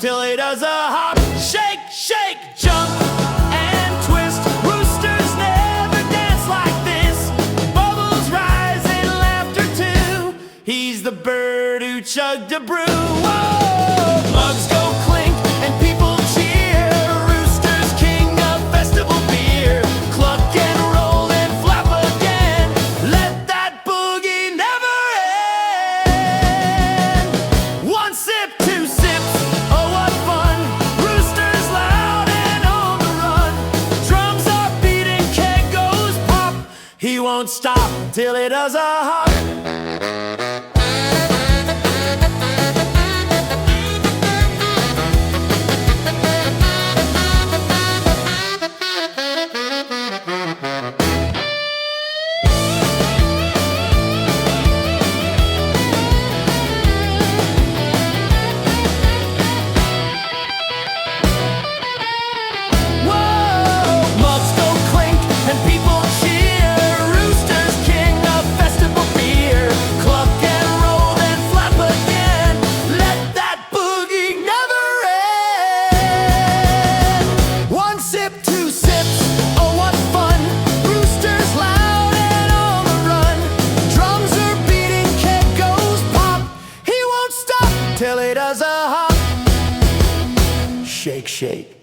till he does a hop. Shake, shake, jump and twist. Roosters never dance like this. Bubbles rise in laughter too. He's the bird who chugged a brew. Whoa! Mugs go clink and people cheer. Rooster's king of festival beer. Cluck and roll and flap again. Let that boogie never end. One sip, two sips, oh what fun. Rooster's loud and on the run. Drums are beating, keg goes pop. He won't stop till he does a hop. Till he does a hop. Shake, shake.